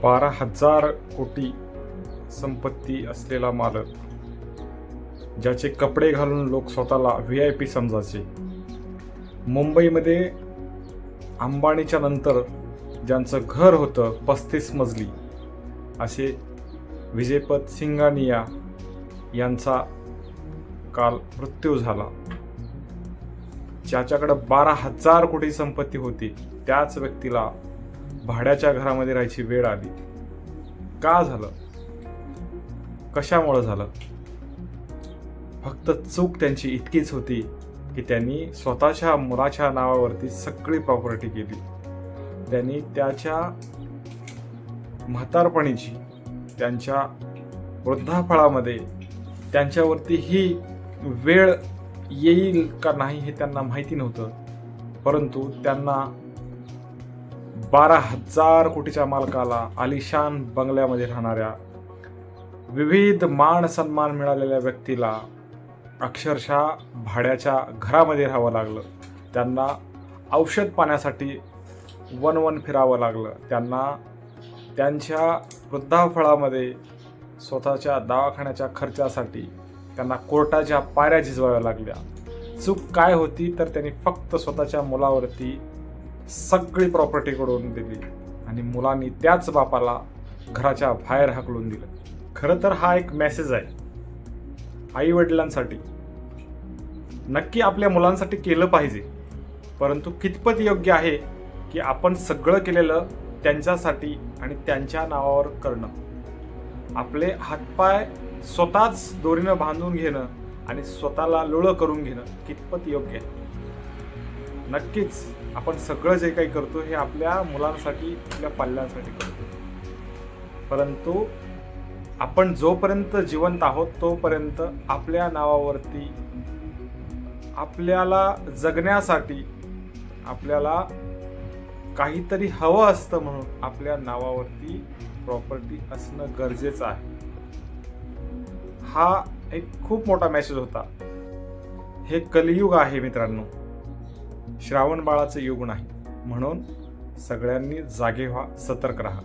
12,000 कोटी संपत्ती असलेला मालक, ज्याचे कपडे घालून लोक स्वतःला VIP समजायचे. मुंबईमध्ये अंबानीच्या नंतर ज्यांचं घर होतं 35 मजली, असे विजयपत सिंघानिया यांचा काल मृत्यू झाला. ज्याच्याकडे 12,000 कोटी संपत्ती होती त्याच व्यक्तीला भाड्याच्या घरामध्ये राहायची वेळ आली. का झालं? कशामुळे झालं? फक्त चूक त्यांची इतकीच होती की त्यांनी स्वतःच्या मुलाच्या नावावरती सगळी प्रॉपर्टी केली. त्यांनी त्याच्या म्हातारपणीची, त्यांच्या वृद्धापकाळामध्ये त्यांच्यावरती ही वेळ येईल का नाही हे त्यांना माहिती नव्हतं. परंतु त्यांना 12,000 कोटीच्या मालकाला आलिशान बंगल्यामध्ये राहणाऱ्या, विविध मान सन्मान मिळालेल्या व्यक्तीला अक्षरशः भाड्याच्या घरामध्ये राहावं लागलं. त्यांना औषध पाण्यासाठी वन फिरावं लागलं. त्यांना त्यांच्या वृद्धापकाळामध्ये स्वतःच्या दवाखान्याच्या खर्चासाठी त्यांना कोर्टाच्या पायऱ्या झिजवाव्या लागल्या. चूक काय होती तर त्यांनी फक्त स्वतःच्या मुलावरती सगळी प्रॉपर्टी करून दिली आणि मुलांनी त्याच बापाला घराच्या बाहेर हाकलून दिलं. खरं तर हा एक मेसेज आहे आई वडिलांसाठी. नक्की आपल्या मुलांसाठी केलं पाहिजे, परंतु कितपत योग्य आहे की आपण सगळं केलेलं त्यांच्यासाठी आणि त्यांच्या नावावर करणं? आपले हातपाय स्वतःच दोरीनं बांधून घेणं आणि स्वतःला लुळं करून घेणं कितपत योग्य आहे? नक्कीच आपण सगळं जे काही करतो हे आपल्या मुलांसाठी, आपल्या पाल्यांसाठी करतो. परंतु आपण जोपर्यंत जिवंत आहोत तोपर्यंत आपल्या नावावरती, आपल्याला जगण्यासाठी, आपल्याला काहीतरी हवं असतं म्हणून आपल्या नावावरती प्रॉपर्टी असणं गरजेचं आहे. हा एक खूप मोठा मेसेज होता. हे कलियुग आहे मित्रांनो, श्रावण बाळाचं युग नाही. म्हणून सगळ्यांनी जागे व्हा, सतर्क राहा.